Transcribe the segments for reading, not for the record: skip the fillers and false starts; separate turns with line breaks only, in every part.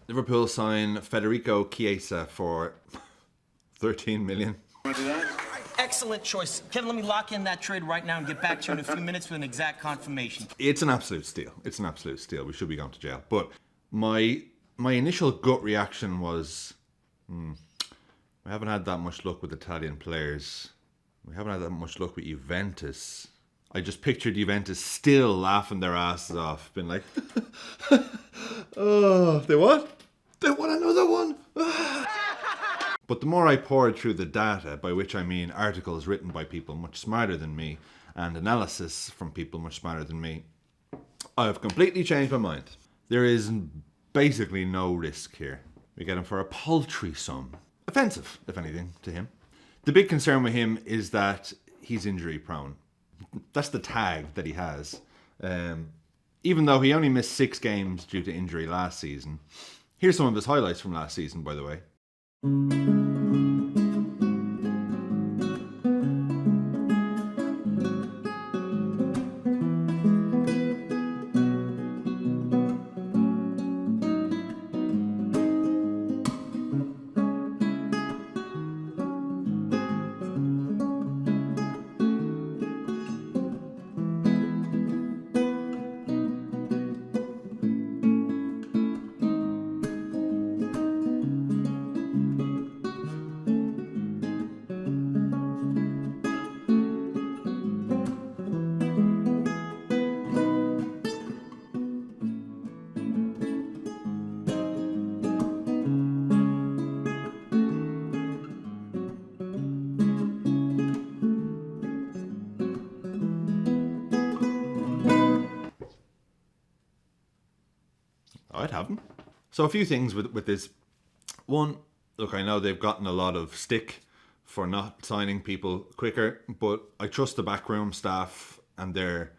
Liverpool sign Federico Chiesa for 13 million.
Excellent choice. Kevin, let me lock in that trade right now and get back to you in a few minutes with an exact confirmation.
It's an absolute steal. It's an absolute steal. We should be going to jail. But my initial gut reaction was, we haven't had that much luck with Italian players. We haven't had that much luck with Juventus. I just pictured Juventus still laughing their asses off, being like, oh, they what? They won another one? But the more I poured through the data, by which I mean articles written by people much smarter than me and analysis from people much smarter than me, I've completely changed my mind. There is basically no risk here. We get him for a paltry sum. Offensive, if anything, to him. The big concern with him is that he's injury prone. That's the tag that he has. Even though he only missed 6 games due to injury last season. Here's some of his highlights from last season, by the way. I'd have him. So a few things with this. One, look, I know they've gotten a lot of stick for not signing people quicker, but I trust the backroom staff and their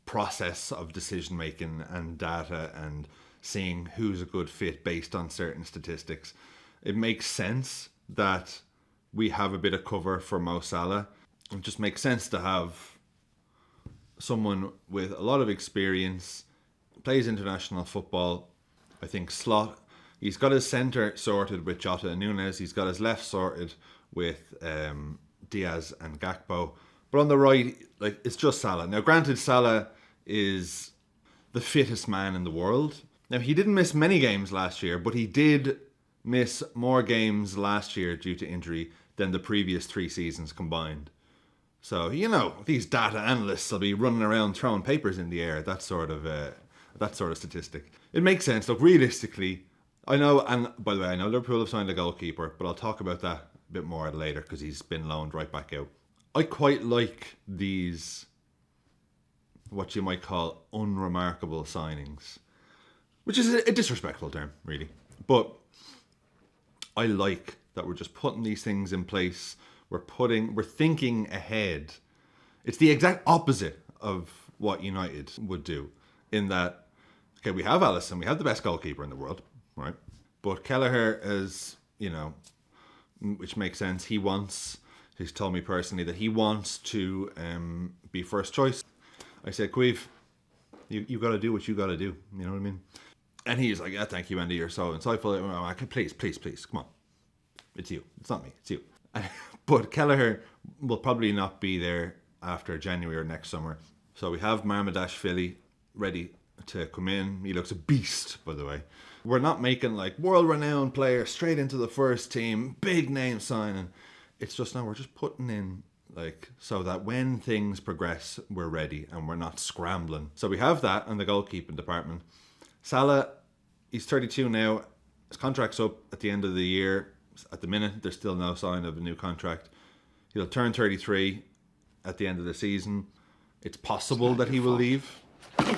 process of decision making and data and seeing who's a good fit based on certain statistics. It makes sense that we have a bit of cover for Mo Salah. It just makes sense to have someone with a lot of experience, plays international football. I think slot. He's got his centre sorted with Jota and Nunes. He's got his left sorted with Diaz and Gakpo. But on the right, like, it's just Salah. Now, granted, Salah is the fittest man in the world. Now, he didn't miss many games last year, but he did miss more games last year due to injury than the previous 3 seasons combined. So, you know, these data analysts will be running around throwing papers in the air, that sort of statistic. It makes sense. Look, realistically, I know, and by the way, I know Liverpool have signed a goalkeeper, but I'll talk about that a bit more later because he's been loaned right back out. I quite like these, what you might call unremarkable signings, which is a disrespectful term, really. But I like that we're just putting these things in place. We're thinking ahead. It's the exact opposite of what United would do, in that, okay, we have Alisson, we have the best goalkeeper in the world, right? But Kelleher is, you know, which makes sense. He's told me personally that he wants to be first choice. I said, Queeve, you got to do what you got to do. You know what I mean? And he's like, yeah, thank you, Andy. You're so insightful. Please, come on. It's you. It's not me. It's you. But Kelleher will probably not be there after January or next summer. So we have Marmadashvili ready to come in. He looks a beast, by the way. We're not making like world-renowned player straight into the first team, big name signing. It's just now we're just putting in like so that when things progress, we're ready and we're not scrambling. So we have that in the goalkeeping department. Salah, he's 32 now. His contract's up at the end of the year. At the minute, there's still no sign of a new contract. He'll turn 33 at the end of the season. It's possible that he will leave.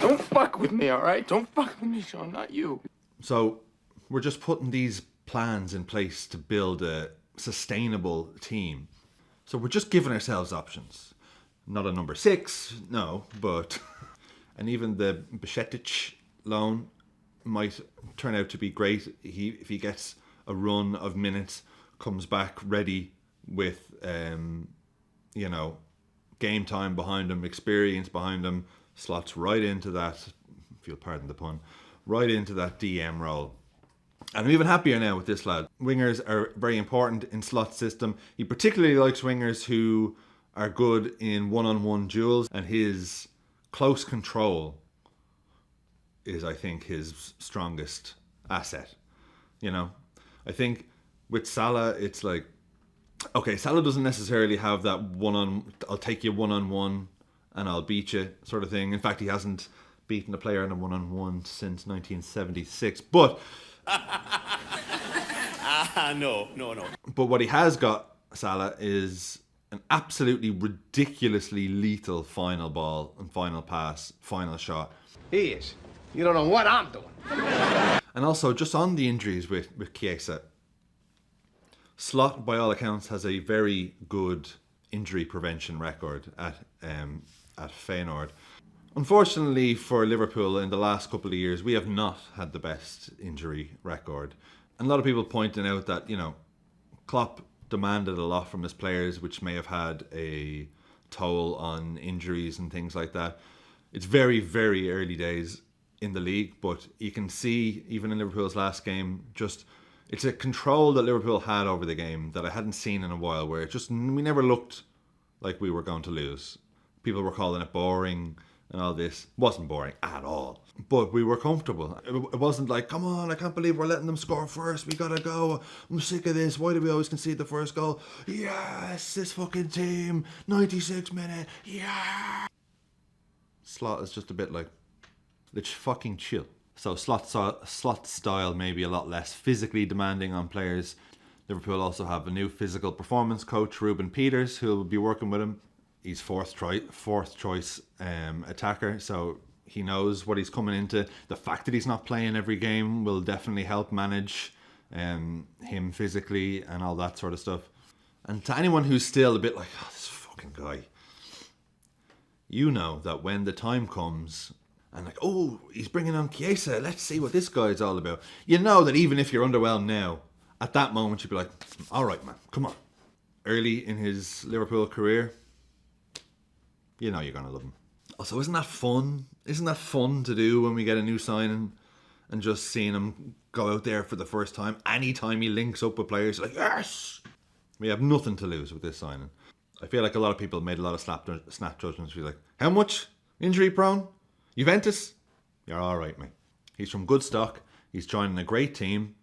Don't fuck with me, all right? Don't fuck with me, Sean, not you.
So we're just putting these plans in place to build a sustainable team. So we're just giving ourselves options. Not a number 6, no, but... And even the Bajcetic loan might turn out to be great. If he gets a run of minutes, comes back ready with, game time behind him, experience behind him, slots right into that, if you'll pardon the pun, right into that DM role. And I'm even happier now with this lad. Wingers are very important in Slot's system. He particularly likes wingers who are good in one-on-one duels, and his close control is, I think, his strongest asset. You know, I think with Salah, it's like, okay, Salah doesn't necessarily have that I'll take you one-on-one and I'll beat you sort of thing. In fact, he hasn't beaten a player in a one-on-one since 1976. But
no.
But what he has got, Salah, is an absolutely ridiculously lethal final ball and final pass, final shot.
He is. You don't know what I'm doing.
And also, just on the injuries with Chiesa, Slot, by all accounts, has a very good injury prevention record at Feyenoord. Unfortunately for Liverpool, in the last couple of years, we have not had the best injury record. And a lot of people pointing out that, you know, Klopp demanded a lot from his players, which may have had a toll on injuries and things like that. It's very, very early days in the league, but you can see, even in Liverpool's last game, just it's a control that Liverpool had over the game that I hadn't seen in a while, where we never looked like we were going to lose. People were calling it boring and all this. It wasn't boring at all, but we were comfortable. It wasn't like, come on, I can't believe we're letting them score first, we gotta go, I'm sick of this, why do we always concede the first goal? Yes, this fucking team, 96 minute, yeah. Slot is just a bit like, let's fucking chill. So Slot style may be a lot less physically demanding on players. Liverpool also have a new physical performance coach, Ruben Peters, who will be working with him. He's fourth choice attacker, so he knows what he's coming into. The fact that he's not playing every game will definitely help manage him physically and all that sort of stuff. And to anyone who's still a bit like, oh, this fucking guy, you know that when the time comes and like, oh, he's bringing on Chiesa, let's see what this guy's all about. You know that even if you're underwhelmed now, at that moment you'd be like, all right, man, come on. Early in his Liverpool career, you know you're going to love him. Also, isn't that fun? Isn't that fun to do when we get a new signing and just seeing him go out there for the first time? Anytime he links up with players, like, yes! We have nothing to lose with this signing. I feel like a lot of people made a lot of snap judgments. We're like, how much? Injury prone? Juventus? You're all right, mate. He's from good stock. He's joining a great team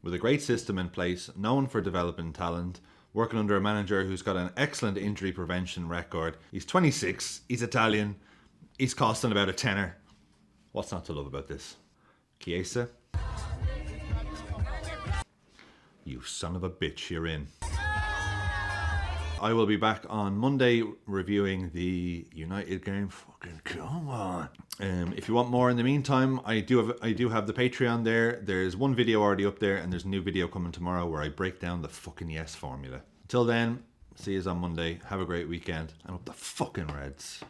with a great system in place, known for developing talent, working under a manager who's got an excellent injury prevention record. He's 26. He's Italian. He's costing about a tenner. What's not to love about this? Chiesa? You son of a bitch, you're in. I will be back on Monday reviewing the United game. Fucking come on. If you want more in the meantime, I do have the Patreon there. There's one video already up there, and there's a new video coming tomorrow where I break down the fucking yes formula. Until then, see you on Monday. Have a great weekend, and up the fucking Reds.